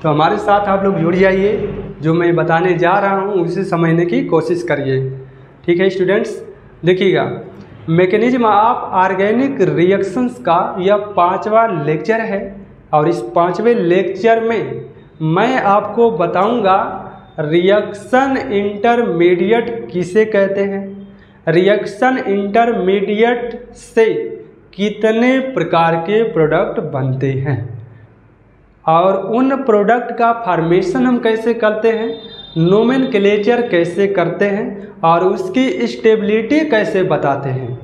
तो हमारे साथ आप लोग जुड़ जाइए, जो मैं बताने जा रहा हूँ उसे समझने की कोशिश करिए। ठीक है स्टूडेंट्स, देखिएगा मैकेनिज्म ऑफ ऑर्गेनिक रिएक्शंस का यह 5वां लेक्चर है और इस 5वें लेक्चर में मैं आपको बताऊंगा रिएक्शन इंटरमीडिएट किसे कहते हैं, रिएक्शन इंटरमीडिएट से कितने प्रकार के प्रोडक्ट बनते हैं और उन प्रोडक्ट का फॉर्मेशन हम कैसे करते हैं, नोमेनक्लेचर कैसे करते हैं और उसकी स्टेबिलिटी कैसे बताते हैं।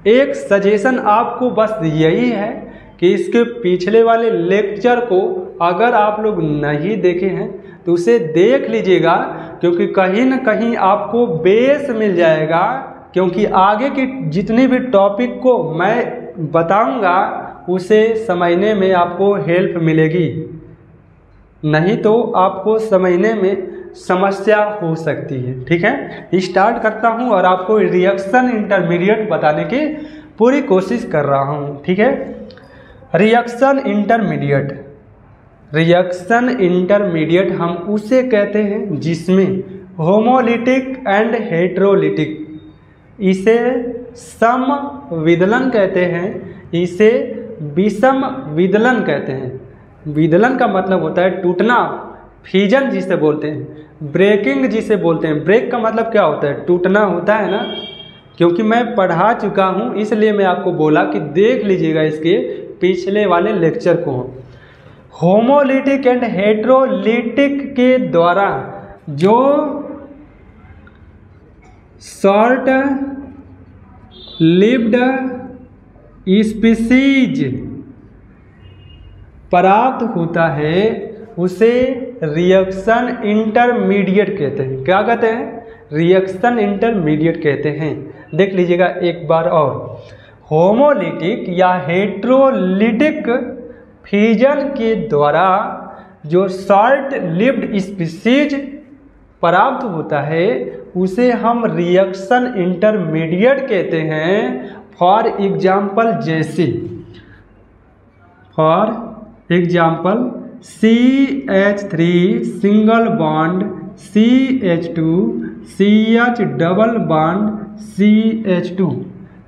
एक सजेशन आपको बस यही है कि इसके पिछले वाले लेक्चर को अगर आप लोग नहीं देखे हैं तो उसे देख लीजिएगा, क्योंकि कहीं न कहीं आपको बेस मिल जाएगा, क्योंकि आगे की जितनी भी टॉपिक को मैं बताऊंगा उसे समझने में आपको हेल्प मिलेगी, नहीं तो आपको समझने में समस्या हो सकती है। ठीक है, स्टार्ट करता हूं और आपको रिएक्शन इंटरमीडिएट बताने की पूरी कोशिश कर रहा हूं। ठीक है, रिएक्शन इंटरमीडिएट, रिएक्शन इंटरमीडिएट हम उसे कहते हैं जिसमें होमोलिटिक एंड हेट्रोलिटिक, इसे सम विदलन कहते हैं, इसे विषम विदलन कहते हैं। विदलन का मतलब होता है टूटना, फ्यूजन जिसे बोलते हैं, ब्रेकिंग जिसे बोलते हैं। ब्रेक का मतलब क्या होता है, टूटना होता है ना। क्योंकि मैं पढ़ा चुका हूँ इसलिए मैं आपको बोला कि देख लीजिएगा इसके पिछले वाले लेक्चर को। होमोलिटिक एंड हेट्रोलिटिक के द्वारा जो शॉर्ट लिव्ड स्पीसीज प्राप्त होता है उसे रिएक्शन इंटरमीडिएट कहते हैं। क्या कहते हैं, रिएक्शन इंटरमीडिएट कहते हैं। देख लीजिएगा एक बार और, होमोलिटिक या हेट्रोलिटिक फ्यूजन के द्वारा जो शॉर्ट लिव्ड स्पीसीज प्राप्त होता है उसे हम रिएक्शन इंटरमीडिएट कहते हैं। फॉर एग्जाम्पल, जैसे for example CH3 single bond CH2 CH double bond CH2,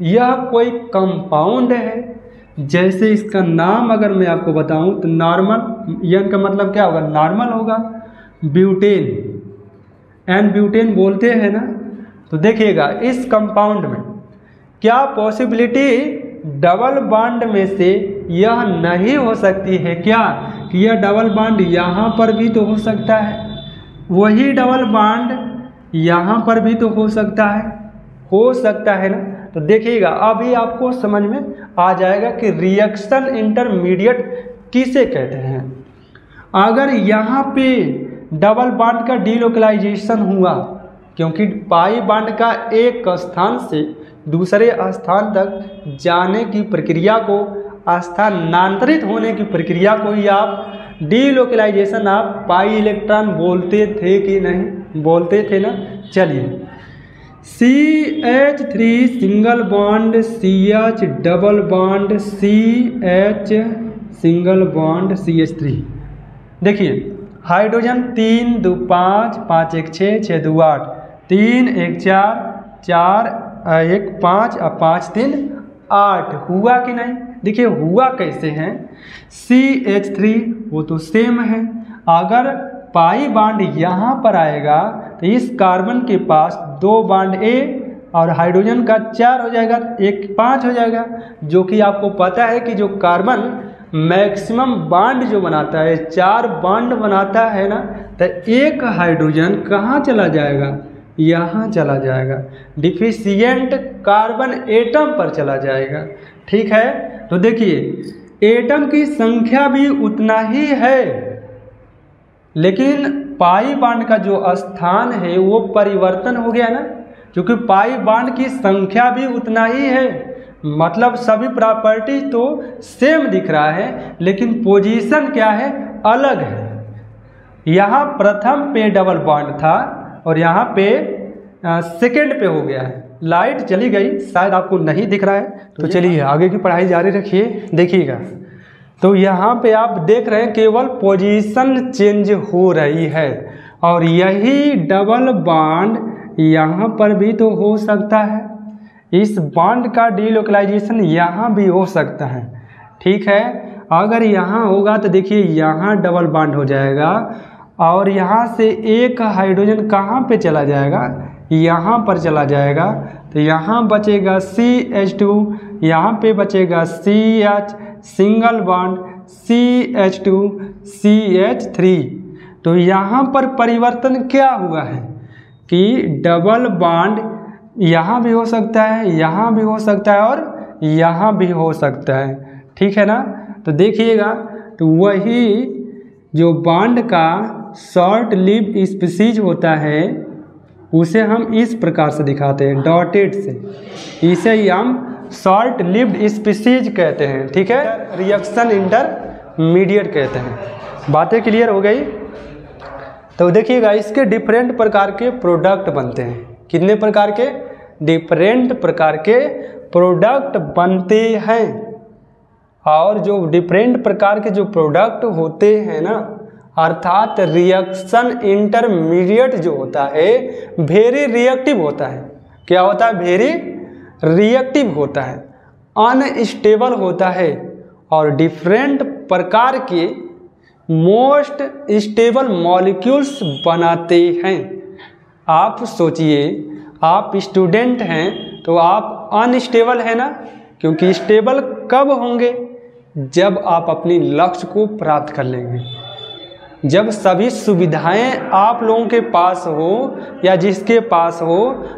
यह कोई कंपाउंड है। जैसे इसका नाम अगर मैं आपको बताऊं तो नॉर्मल, यह का मतलब क्या होगा, नॉर्मल होगा। ब्यूटेन, एन ब्यूटेन बोलते हैं ना। तो देखिएगा इस कंपाउंड में क्या पॉसिबिलिटी डबल बॉन्ड में से यह नहीं हो सकती है क्या, कि यह डबल बॉन्ड यहाँ पर भी तो हो सकता है, वही डबल बॉन्ड यहाँ पर भी तो हो सकता है ना। तो देखिएगा अभी आपको समझ में आ जाएगा कि रिएक्शन इंटरमीडिएट किसे कहते हैं। अगर यहाँ पे डबल बॉन्ड का डीलोकलाइजेशन हुआ, क्योंकि पाई बॉन्ड का एक स्थान से दूसरे स्थान तक जाने की प्रक्रिया को, स्थानांतरित होने की प्रक्रिया को ही आप डीलोकलाइजेशन ऑफ पाई इलेक्ट्रॉन बोलते थे कि नहीं, बोलते थे ना। चलिए, CH3 single bond CH double bond CH single bond CH3, देखिए हाइड्रोजन 3 2 5 5 1 6 6 2 8 3 1 4 4 1 5 और 5 3 8 हुआ कि नहीं। देखिए हुआ कैसे हैं, CH3 वो तो सेम है, अगर पाई बॉन्ड यहाँ पर आएगा तो इस कार्बन के पास 2 बॉन्ड A और हाइड्रोजन का 4 हो जाएगा, 1 5 हो जाएगा। जो कि आपको पता है कि जो कार्बन मैक्सिमम बॉन्ड जो बनाता है 4 बॉन्ड बनाता है ना, तो एक हाइड्रोजन कहाँ चला जाएगा, यहाँ चला जाएगा, डिफिशियंट कार्बन एटम पर चला जाएगा। ठीक है, तो देखिए एटम की संख्या भी उतना ही है, लेकिन पाई बॉन्ड का जो स्थान है वो परिवर्तन हो गया ना, क्योंकि पाई बॉन्ड की संख्या भी उतना ही है, मतलब सभी प्रॉपर्टी तो सेम दिख रहा है, लेकिन पोजीशन क्या है, अलग है। यहाँ प्रथम पे डबल बॉन्ड था और यहाँ पे सेकंड पे हो गया है। लाइट चली गई, शायद आपको नहीं दिख रहा है, तो चलिए आगे की पढ़ाई जारी रखिए। देखिएगा तो यहाँ पे आप देख रहे हैं केवल पोजीशन चेंज हो रही है, और यही डबल बॉन्ड यहाँ पर भी तो हो सकता है। इस बॉन्ड का डीलोकलाइजेशन यहाँ भी हो सकता है, ठीक है। अगर यहाँ होगा तो देखिए यहाँ डबल बॉन्ड हो जाएगा, और यहाँ से एक हाइड्रोजन कहाँ पे चला जाएगा, यहाँ पर चला जाएगा। तो यहाँ बचेगा CH2, यहाँ पे बचेगा CH, single bond CH2 CH3। तो यहाँ पर परिवर्तन क्या हुआ है कि डबल बॉन्ड यहाँ भी हो सकता है, यहाँ भी हो सकता है, और यहाँ भी हो सकता है, ठीक है ना। तो देखिएगा, तो वही जो बॉन्ड का शॉर्ट लिव स्पीसीज होता है उसे हम इस प्रकार से दिखाते हैं, डॉटेड से। इसे ही हम शॉर्ट लिव्ड स्पीसीज कहते हैं, ठीक है। रिएक्शन इंटरमीडिएट कहते हैं। बातें क्लियर हो गई। तो देखिएगा, इसके डिफरेंट प्रकार के प्रोडक्ट बनते हैं। कितने प्रकार के? डिफरेंट प्रकार के प्रोडक्ट बनते हैं। और जो डिफरेंट प्रकार के जो प्रोडक्ट होते हैं ना, अर्थात रिएक्शन इंटरमीडिएट जो होता है वेरी रिएक्टिव होता है। क्या होता है? वेरी रिएक्टिव होता है, अनस्टेबल होता है, और डिफरेंट प्रकार के मोस्ट स्टेबल मॉलिक्यूल्स बनाते हैं। आप सोचिए, आप स्टूडेंट हैं तो आप अनस्टेबल है ना, क्योंकि स्टेबल कब होंगे? जब आप अपनी लक्ष्य को प्राप्त कर लेंगे, जब सभी सुविधाएं आप लोगों के पास हो या जिसके पास हो,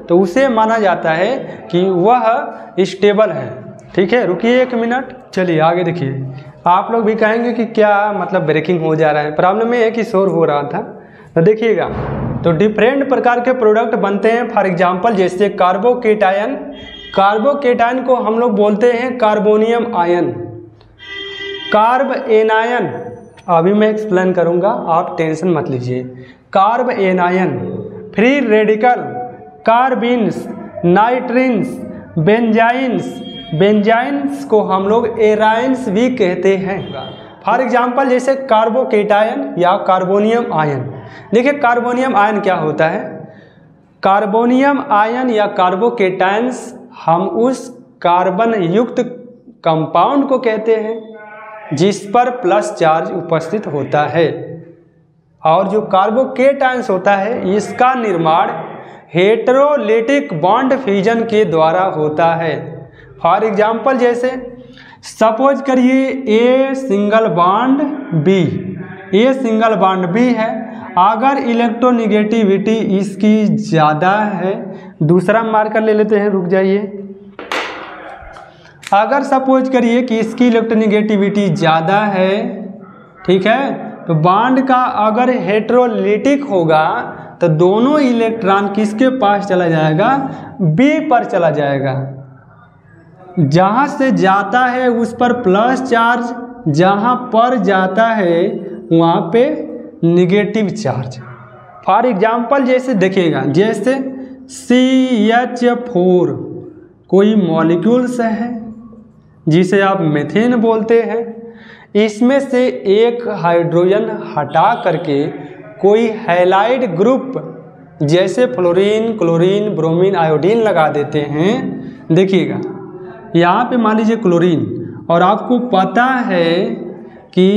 तो उसे माना जाता है कि वह स्टेबल है, ठीक है। रुकिए 1 मिनट, चलिए आगे देखिए। आप लोग भी कहेंगे कि क्या मतलब ब्रेकिंग हो जा रहा है। प्रॉब्लम ये है कि शोर हो रहा था। तो देखिएगा, तो डिफरेंट प्रकार के प्रोडक्ट बनते हैं। फॉर एग्जांपल जैसे कार्बोकेटायन, कार्बोकेटायन को हम लोग बोलते हैं कार्बोनियम आयन, कार्ब एनायन, अभी मैं एक्सप्लेन करूंगा, आप टेंशन मत लीजिए। कार्ब एनायन, फ्री रेडिकल, कार्बिन्स, नाइट्रिन्स, बेंजाइन्स, बेंजाइन्स को हम लोग एराइन्स भी कहते हैं। फॉर एग्जांपल जैसे कार्बोकेटायन या कार्बोनियम आयन। देखिए कार्बोनियम आयन क्या होता है? कार्बोनियम आयन या कार्बोकेटायंस हम उस कार्बन युक्त कंपाउंड को कहते हैं जिस पर प्लस चार्ज उपस्थित होता है। और जो कार्बोकेटायंस होता है इसका निर्माण हेटेरोलिटिक बॉन्ड फ्यूजन के द्वारा होता है। फॉर एग्जांपल जैसे सपोज करिए A single bond B, A single bond B है, अगर इलेक्ट्रोनिगेटिविटी इसकी ज़्यादा है, दूसरा मार्कर ले लेते हैं, रुक जाइए। अगर सपोज करिए कि इसकी इलेक्ट्रोनिगेटिविटी ज़्यादा है, ठीक है, तो बॉन्ड का अगर हेटेरोलिटिक होगा तो दोनों इलेक्ट्रॉन किसके पास चला जाएगा? बी पर चला जाएगा। जहाँ से जाता है उस पर प्लस चार्ज, जहाँ पर जाता है वहाँ पे निगेटिव चार्ज। फॉर एग्जांपल जैसे देखिएगा, जैसे CH4 कोई मॉलिक्यूल्स है जिसे आप मीथेन बोलते हैं, इसमें से एक हाइड्रोजन हटा करके कोई हैलाइड ग्रुप जैसे फ्लोरीन, क्लोरीन, ब्रोमीन, आयोडीन लगा देते हैं। देखिएगा यहाँ पे मान लीजिए क्लोरीन, और आपको पता है कि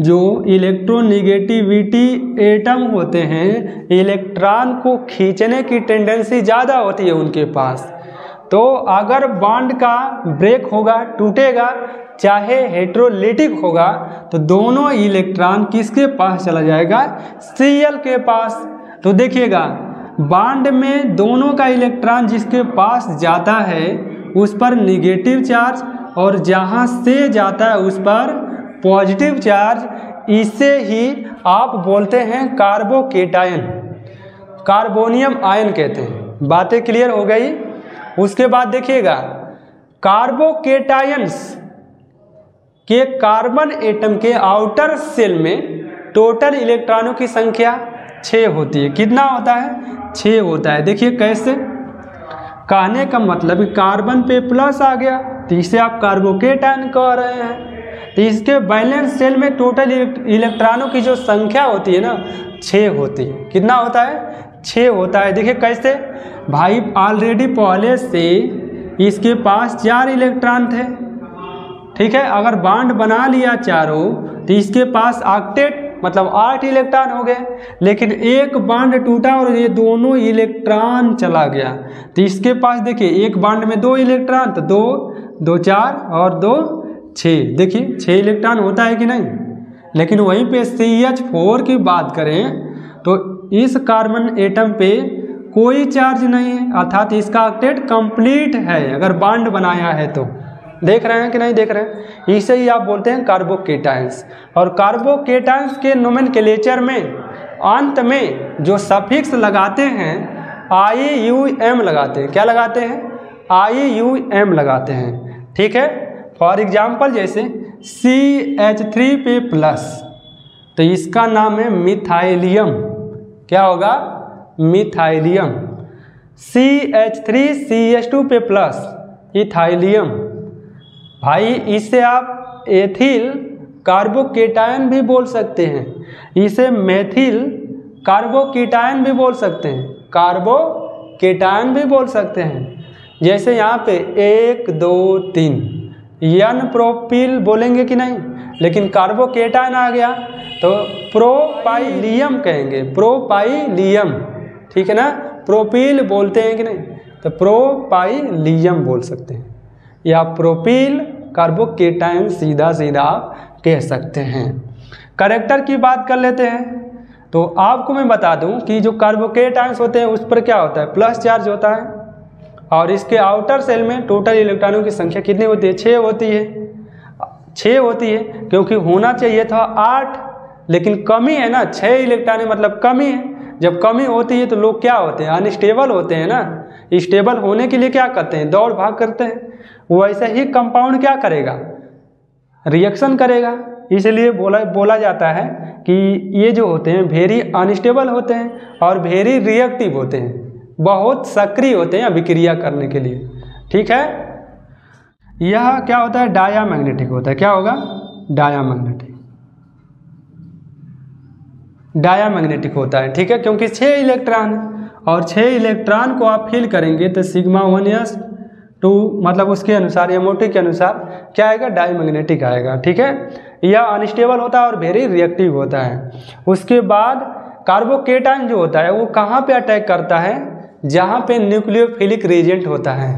जो इलेक्ट्रोनिगेटिविटी एटम होते हैं इलेक्ट्रॉन को खींचने की टेंडेंसी ज़्यादा होती है उनके पास। तो अगर बॉन्ड का ब्रेक होगा, टूटेगा, चाहे हेटेरोलिटिक होगा, तो दोनों इलेक्ट्रॉन किसके पास चला जाएगा? Cl के पास। तो देखिएगा बॉन्ड में दोनों का इलेक्ट्रॉन जिसके पास जाता है उस पर निगेटिव चार्ज, और जहाँ से जाता है उस पर पॉजिटिव चार्ज। इसे ही आप बोलते हैं कार्बोकेटायन, कार्बोनियम आयन कहते हैं। बातें क्लियर हो गई। उसके बाद देखिएगा कार्बोकेटायंस के कार्बन एटम के आउटर सेल में टोटल इलेक्ट्रॉनों की संख्या 6 होती है। कितना होता है? 6 होता है। देखिए कैसे, कहने का मतलब कार्बन पे प्लस आ गया तो इसे आप कार्बोकेटायन कह रहे हैं। तो इसके वैलेंस शेल में टोटल इलेक्ट्रॉनों की जो संख्या होती है ना 6 होती है। कितना होता है? 6 होता है। देखिए कैसे भाई, ऑलरेडी पहले से इसके पास 4 इलेक्ट्रॉन थे, ठीक है। अगर बॉन्ड बना लिया चारों तो इसके पास ऑक्टेट मतलब 8 इलेक्ट्रॉन हो गए, लेकिन एक बॉन्ड टूटा और ये दोनों इलेक्ट्रॉन चला गया तो इसके पास देखिए एक बॉन्ड में 2 इलेक्ट्रॉन, तो 2 2 4 और 2 6, देखिए 6 इलेक्ट्रॉन होता है कि नहीं। लेकिन वहीं पे CH4 की बात करें तो इस कार्बन एटम पे कोई चार्ज नहीं है, अर्थात इसका ऑक्टेट कंप्लीट है अगर बॉन्ड बनाया है तो। देख रहे हैं कि नहीं देख रहे हैं? इसे ही आप बोलते हैं कार्बोकेटायंस। और कार्बोकेटायंस के नोमेनक्लेचर में अंत में जो सफिक्स लगाते हैं IUM लगाते हैं। क्या लगाते हैं? IUM लगाते हैं, ठीक है। फॉर एग्जाम्पल जैसे CH3 पे प्लस तो इसका नाम है मिथाइलियम। क्या होगा? मिथाइलियम। CH3CH2 पे प्लस इथाइलियम। भाई इसे आप एथिल कार्बोकेटायन भी बोल सकते हैं, इसे मेथिल कार्बोकेटायन भी बोल सकते हैं, कार्बोकेटायन भी बोल सकते हैं। जैसे यहाँ पे 1 2 3 एन प्रोपिल बोलेंगे कि नहीं, लेकिन कार्बोकेटायन आ गया तो प्रोपाइलियम कहेंगे, प्रोपाइलियम, ठीक है ना। प्रोपिल बोलते हैं कि नहीं, तो प्रोपाइलियम बोल सकते हैं, या प्रोपिल कार्बोकेटायन सीधा सीधा आप कह सकते हैं। करेक्टर की बात कर लेते हैं तो आपको मैं बता दूं कि जो कार्बोकेटायंस होते हैं उस पर क्या होता है? प्लस चार्ज होता है। और इसके आउटर सेल में टोटल इलेक्ट्रॉनों की संख्या कितनी होती है? 6 होती है। 6 होती है क्योंकि होना चाहिए था 8, लेकिन कमी है ना, 6 इलेक्ट्रॉन मतलब कमी है। जब कमी होती है तो लोग क्या होते हैं? अनस्टेबल होते हैं ना। स्टेबल होने के लिए क्या करते हैं? दौड़ भाग करते हैं। वैसे ही कंपाउंड क्या करेगा? रिएक्शन करेगा। इसलिए बोला जाता है कि ये जो होते हैं वेरी अनस्टेबल होते हैं और वेरी रिएक्टिव होते हैं, बहुत सक्रिय होते हैं अभिक्रिया करने के लिए, ठीक है। यह क्या होता है? डायामैग्नेटिक होता है। क्या होगा? डायामैग्नेटिक। डायामैग्नेटिक होता है, ठीक है, क्योंकि 6 इलेक्ट्रॉन और 6 इलेक्ट्रॉन को आप फिल करेंगे तो सिग्मा 1s 2 मतलब उसके अनुसार MOT के अनुसार क्या आएगा? डायमैग्नेटिक आएगा, ठीक है। यह अनस्टेबल होता है और वेरी रिएक्टिव होता है। उसके बाद कार्बोकेटायन जो होता है वो कहाँ पे अटैक करता है? जहाँ पे न्यूक्लियोफिलिक रिएजेंट होता है,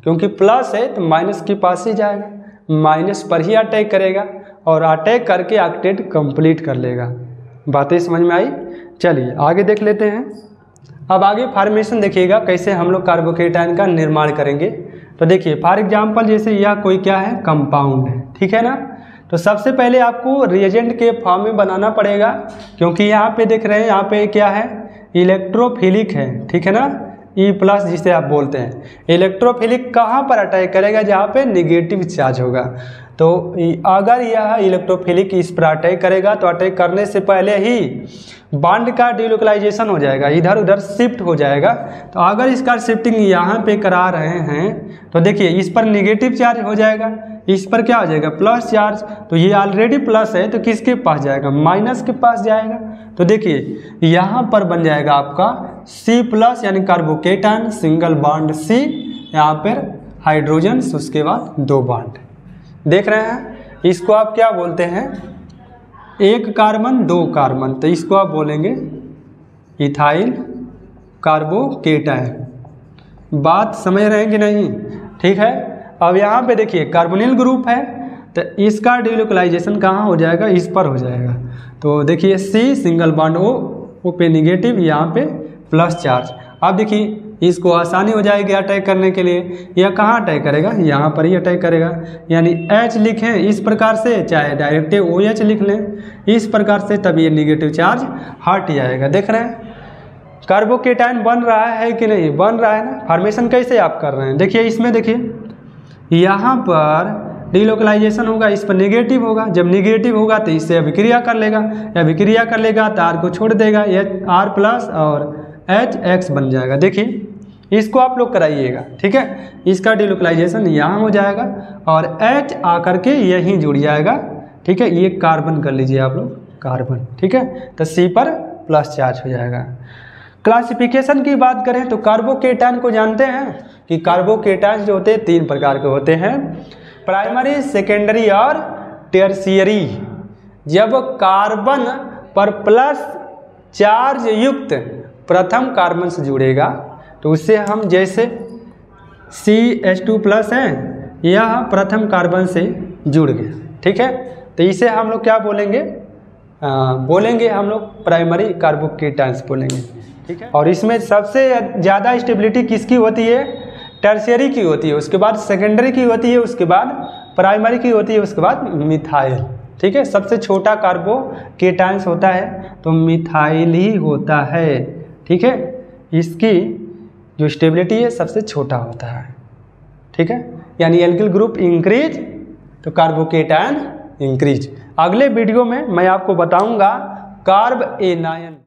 क्योंकि प्लस है तो माइनस के पास ही जाएगा, माइनस पर ही अटैक करेगा और अटैक करके ऑक्टेट कंप्लीट कर लेगा। बातें समझ में आई? चलिए आगे देख लेते हैं। अब आगे फॉर्मेशन देखिएगा कैसे हम लोग कार्बोकेटायन का निर्माण करेंगे। तो देखिए फॉर एग्जांपल जैसे यह कोई क्या है? कंपाउंड है, ठीक है ना। तो सबसे पहले आपको रिएजेंट के फॉर्म में बनाना पड़ेगा, क्योंकि यहाँ पे देख रहे हैं यहाँ पे क्या है? इलेक्ट्रोफिलिक है, ठीक है ना। E+ जिसे आप बोलते हैं। इलेक्ट्रोफिलिक कहाँ पर अटैक करेगा? जहाँ पे निगेटिव चार्ज होगा। तो अगर यह इलेक्ट्रोफिलिक इस पर अटैक करेगा तो अटैक करने से पहले ही बॉन्ड का डिलोकलाइजेशन हो जाएगा, इधर उधर शिफ्ट हो जाएगा। तो अगर इसका शिफ्टिंग यहाँ पे करा रहे हैं तो देखिए इस पर निगेटिव चार्ज हो जाएगा, इस पर क्या हो जाएगा? Plus charge. तो ये ऑलरेडी प्लस है तो किसके पास जाएगा? माइनस के पास जाएगा। तो देखिए यहाँ पर बन जाएगा आपका C+ यानी कार्बोकेटायन, सिंगल बॉन्ड C, यहाँ पर हाइड्रोजन, उसके बाद 2 बॉन्ड। देख रहे हैं? इसको आप क्या बोलते हैं? 1 कार्बन 2 कार्बन, तो इसको आप बोलेंगे इथाइल कार्बोकेटायन। बात समझ रहे हैं कि नहीं? ठीक है। अब यहाँ पे देखिए कार्बोनिल ग्रुप है तो इसका डिलोकलाइजेशन कहाँ हो जाएगा? इस पर हो जाएगा। तो देखिए C सिंगल बॉन्ड O पे निगेटिव, यहाँ पे प्लस चार्ज। अब देखिए इसको आसानी हो जाएगी अटैक करने के लिए। यह कहाँ अटैक करेगा? यहाँ पर ही अटैक करेगा। यानी H लिखें इस प्रकार से, चाहे डायरेक्टिव OH लिख लें इस प्रकार से, तब ये निगेटिव चार्ज हट जाएगा। देख रहे हैं कार्बोकेटायन बन रहा है कि नहीं? बन रहा है ना। फॉर्मेशन कैसे आप कर रहे हैं? देखिए इसमें देखिए यहाँ पर डिलोकलाइजेशन होगा, इस पर नेगेटिव होगा। जब नेगेटिव होगा तो इससे अभिक्रिया कर लेगा, अभिक्रिया कर लेगा तो R को छोड़ देगा, R+ और HX बन जाएगा। देखिए इसको आप लोग कराइएगा, ठीक है। इसका डिलोकलाइजेशन यहाँ हो जाएगा और H आकर के यहीं जुड़ जाएगा ठीक है, ये कार्बन कर लीजिए आप लोग, कार्बन। ठीक है, तो C पर प्लस चार्ज हो जाएगा। क्लासिफिकेशन की बात करें तो कार्बोकेटायन को जानते हैं कि कार्बोकेटायन जो होते हैं 3 प्रकार के होते हैं, प्राइमरी, सेकेंडरी और टर्शियरी। जब कार्बन पर प्लस चार्ज युक्त प्रथम कार्बन से जुड़ेगा तो उससे हम, जैसे CH2 प्लस है, यह प्रथम कार्बन से जुड़ गया। ठीक है, तो इसे हम लोग क्या बोलेंगे, बोलेंगे हम लोग प्राइमरी कार्बोकेटायंस बोलेंगे। ठीक है, और इसमें सबसे ज़्यादा स्टेबिलिटी किसकी होती है, टर्शियरी की होती है, उसके बाद सेकेंडरी की होती है, उसके बाद प्राइमरी की होती है, उसके बाद मिथाइल। ठीक है, सबसे छोटा कार्बोकेटायंस होता है तो मिथाइल ही होता है। ठीक है, इसकी जो स्टेबिलिटी है सबसे छोटा होता है। ठीक है, यानी एल्किल ग्रुप इंक्रीज तो कार्बोकेटायन इंक्रीज। अगले वीडियो में मैं आपको बताऊंगा कार्ब एनायन।